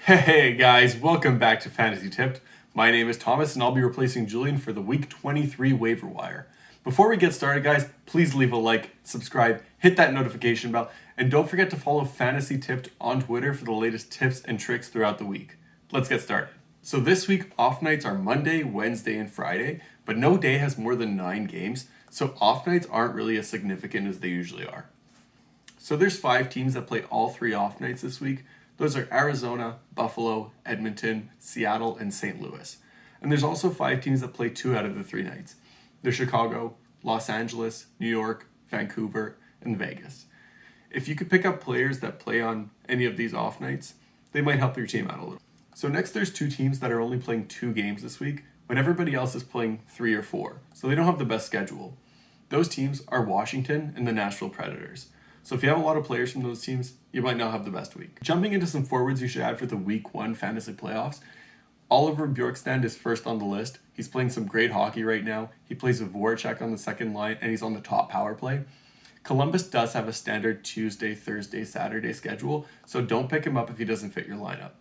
Hey guys, welcome back to Fantasy Tipped. My name is Thomas and I'll be replacing Julian for the Week 23 waiver wire. Before we get started guys, please leave a like, subscribe, hit that notification bell, and don't forget to follow Fantasy Tipped on Twitter for the latest tips and tricks throughout the week. Let's get started. So this week, off nights are Monday, Wednesday, and Friday, but no day has more than 9 games, so off nights aren't really as significant as they usually are. So there's 5 teams that play all 3 off nights this week. Those are Arizona, Buffalo, Edmonton, Seattle, and St. Louis. And there's also 5 teams that play 2 out of the 3 nights. They're Chicago, Los Angeles, New York, Vancouver, and Vegas. If you could pick up players that play on any of these off nights, they might help your team out a little. So next there's 2 teams that are only playing 2 games this week, when everybody else is playing 3 or 4. So they don't have the best schedule. Those teams are Washington and the Nashville Predators. So if you have a lot of players from those teams, you might not have the best week. Jumping into some forwards you should add for the Week 1 fantasy playoffs, Oliver Bjorkstrand is first on the list. He's playing some great hockey right now. He plays with Voracek on the second line, and he's on the top power play. Columbus does have a standard Tuesday, Thursday, Saturday schedule, so don't pick him up if he doesn't fit your lineup.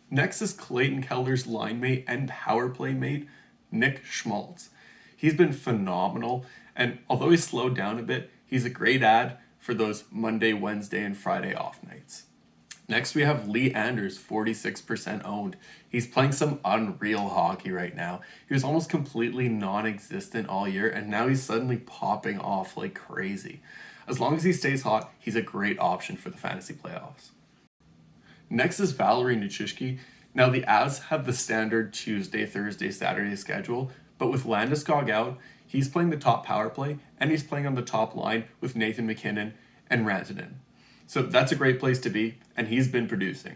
Next is Clayton Keller's line mate and power play mate, Nick Schmaltz. He's been phenomenal, and although he's slowed down a bit, he's a great add for those Monday, Wednesday, and Friday off nights. Next, we have Lee Anders, 46% owned. He's playing some unreal hockey right now. He was almost completely non-existent all year, and now he's suddenly popping off like crazy. As long as he stays hot, he's a great option for the fantasy playoffs. Next is Valerie Nichushkin. Now, the Avs have the standard Tuesday, Thursday, Saturday schedule, but with Landeskog out, he's playing the top power play, and he's playing on the top line with Nathan MacKinnon and Rantanen. So that's a great place to be, and he's been producing.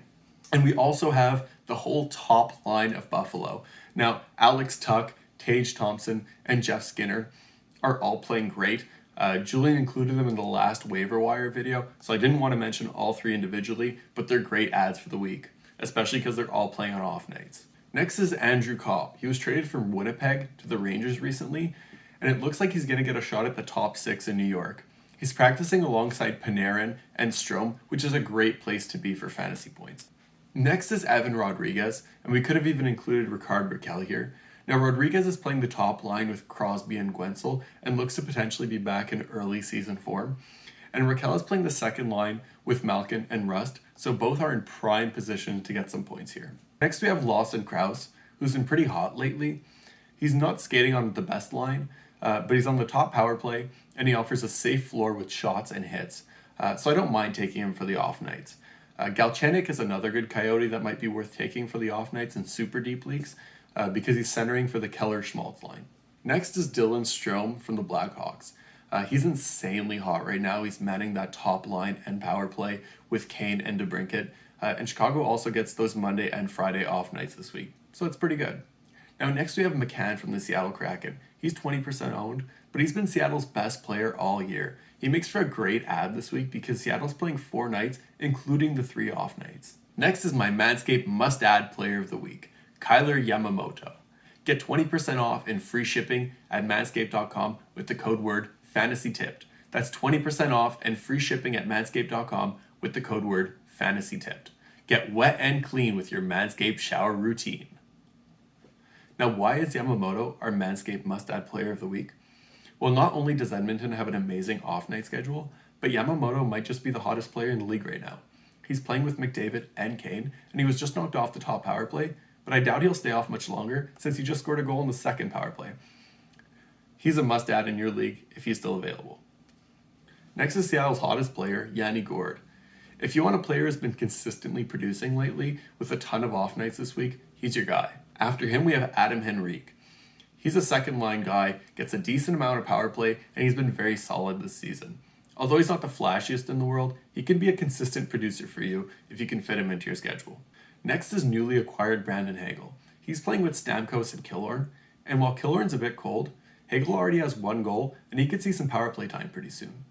And we also have the whole top line of Buffalo. Now, Alex Tuch, Tage Thompson, and Jeff Skinner are all playing great. Julian included them in the last waiver wire video, so I didn't want to mention all 3 individually, but they're great ads for the week, especially because they're all playing on off nights. Next is Andrew Copp. He was traded from Winnipeg to the Rangers recently, and it looks like he's going to get a shot at the top 6 in New York. He's practicing alongside Panarin and Strome, which is a great place to be for fantasy points. Next is Evan Rodriguez, and we could have even included Ricard Raquel here. Now Rodriguez is playing the top line with Crosby and Guentzel and looks to potentially be back in early season form. And Raquel is playing the second line with Malkin and Rust, so both are in prime position to get some points here. Next we have Lawson Krause, who's been pretty hot lately. He's not skating on the best line, but he's on the top power play, and he offers a safe floor with shots and hits. So I don't mind taking him for the off nights. Galchenyuk is another good Coyote that might be worth taking for the off nights in super deep leagues because he's centering for the Keller-Schmaltz line. Next is Dylan Strome from the Blackhawks. He's insanely hot right now. He's manning that top line and power play with Kane and DeBrincat. And Chicago also gets those Monday and Friday off nights this week, so it's pretty good. Now next we have McCann from the Seattle Kraken. He's 20% owned, but he's been Seattle's best player all year. He makes for a great ad this week because Seattle's playing 4 nights, including the 3 off nights. Next is my Manscaped must-add player of the week, KAILER YAMAMOTO. Get 20% off and free shipping at manscaped.com with the code word FANTASYTIPPED. That's 20% off and free shipping at manscaped.com with the code word FANTASYTIPPED. Get wet and clean with your Manscaped shower routine. Now, why is Yamamoto our Manscaped must-add player of the week? Well, not only does Edmonton have an amazing off-night schedule, but Yamamoto might just be the hottest player in the league right now. He's playing with McDavid and Kane, and he was just knocked off the top power play, but I doubt he'll stay off much longer since he just scored a goal in the second power play. He's a must-add in your league if he's still available. Next is Seattle's hottest player, Yanni Gourde. If you want a player who's been consistently producing lately with a ton of off nights this week, he's your guy. After him, we have Adam Henrique. He's a second line guy, gets a decent amount of power play, and he's been very solid this season. Although he's not the flashiest in the world, he can be a consistent producer for you if you can fit him into your schedule. Next is newly acquired Brandon Hagel. He's playing with Stamkos and Killorn, and while Killorn's a bit cold, Hagel already has 1 goal, and he could see some power play time pretty soon.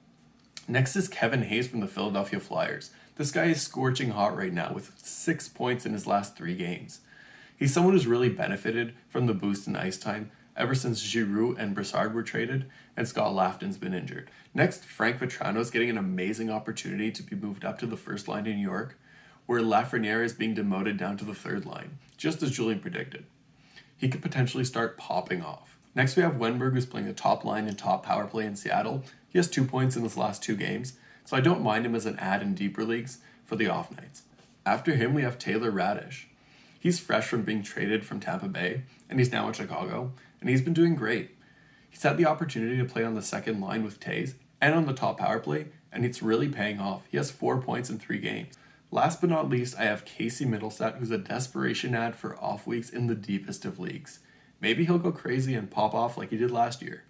Next is Kevin Hayes from the Philadelphia Flyers. This guy is scorching hot right now with 6 points in his last 3 games. He's someone who's really benefited from the boost in ice time ever since Giroux and Brassard were traded, and Scott Lafton's been injured. Next, Frank Vatrano's getting an amazing opportunity to be moved up to the first line in New York. where Lafreniere is being demoted down to the third line, just as Julian predicted. He could potentially start popping off. Next we have Wenberg, who's playing the top line and top power play in Seattle. He has 2 points in his last 2 games, so I don't mind him as an add in deeper leagues for the off nights. After him we have Taylor Radish. He's fresh from being traded from Tampa Bay, and he's now in Chicago, and he's been doing great. He's had the opportunity to play on the second line with Tays and on the top power play, and it's really paying off. He has 4 points in 3 games. Last but not least, I have Casey Mittelstadt, who's a desperation ad for off weeks in the deepest of leagues. Maybe he'll go crazy and pop off like he did last year.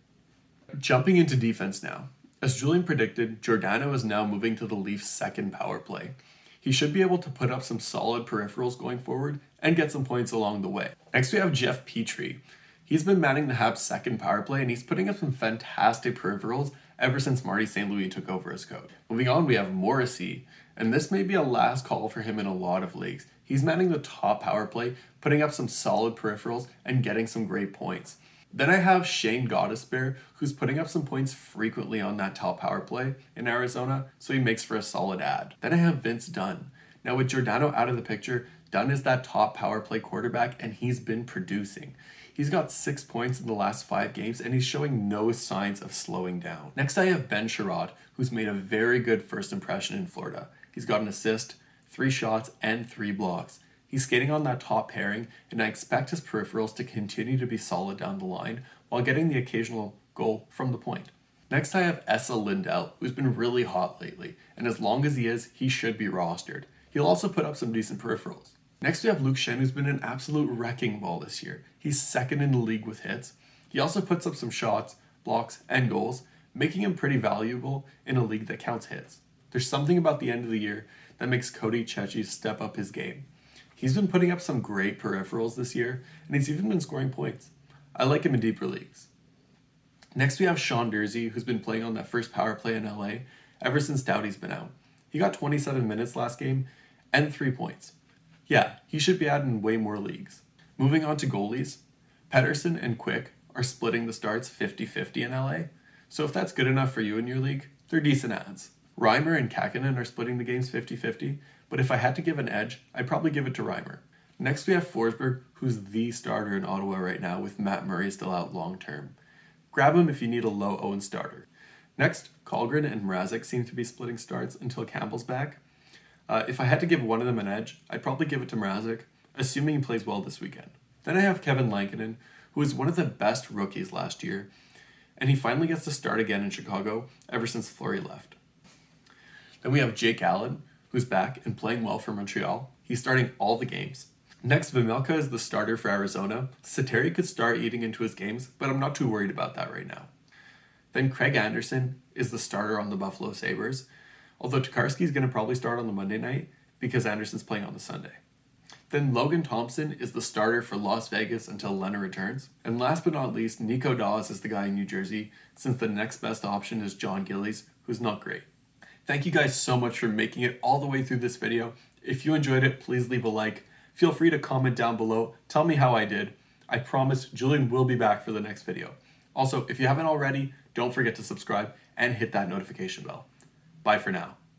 Jumping into defense now. As Julian predicted, Giordano is now moving to the Leafs' second power play. He should be able to put up some solid peripherals going forward and get some points along the way. Next we have Jeff Petry. He's been manning the Habs' second power play, and he's putting up some fantastic peripherals ever since Marty St. Louis took over as coach. Moving on, we have Morrissey, and this may be a last call for him in a lot of leagues. He's manning the top power play, putting up some solid peripherals, and getting some great points. Then I have Shane Godesbear, who's putting up some points frequently on that top power play in Arizona, so he makes for a solid ad. Then I have Vince Dunn. Now with Giordano out of the picture, Dunn is that top power play quarterback, and he's been producing. He's got 6 points in the last 5 games, and he's showing no signs of slowing down. Next I have Ben Chiarot, who's made a very good first impression in Florida. He's got an assist, 3 shots, and 3 blocks. He's skating on that top pairing, and I expect his peripherals to continue to be solid down the line while getting the occasional goal from the point. Next I have Esa Lindell, who's been really hot lately, and as long as he is, he should be rostered. He'll also put up some decent peripherals. Next we have Luke Schenn, who's been an absolute wrecking ball this year. He's second in the league with hits. He also puts up some shots, blocks, and goals, making him pretty valuable in a league that counts hits. There's something about the end of the year that makes Cody Cecchi step up his game. He's been putting up some great peripherals this year, and he's even been scoring points. I like him in deeper leagues. Next we have Sean Durzi, who's been playing on that first power play in LA ever since Doughty's been out. He got 27 minutes last game and 3 points. Yeah, he should be out in way more leagues. Moving on to goalies, Pettersson and Quick are splitting the starts 50-50 in LA, so if that's good enough for you in your league, they're decent ads. Reimer and Kakinen are splitting the games 50-50, but if I had to give an edge, I'd probably give it to Reimer. Next we have Forsberg, who's the starter in Ottawa right now with Matt Murray still out long term. Grab him if you need a low-owned starter. Next, Kallgren and Mrazek seem to be splitting starts until Campbell's back. If I had to give one of them an edge, I'd probably give it to Mrazek, assuming he plays well this weekend. Then I have Kevin Lankinen, who was one of the best rookies last year, and he finally gets to start again in Chicago ever since Fleury left. Then we have Jake Allen, who's back and playing well for Montreal. He's starting all the games. Next, Vejmelka is the starter for Arizona. Sateri could start eating into his games, but I'm not too worried about that right now. Then Craig Anderson is the starter on the Buffalo Sabres, although Tokarski is going to probably start on the Monday night because Anderson's playing on the Sunday. Then Logan Thompson is the starter for Las Vegas until Lehner returns. And last but not least, Nico Dawes is the guy in New Jersey, since the next best option is John Gillies, who's not great. Thank you guys so much for making it all the way through this video. If you enjoyed it, please leave a like. Feel free to comment down below. Tell me how I did. I promise Julian will be back for the next video. Also, if you haven't already, don't forget to subscribe and hit that notification bell. Bye for now.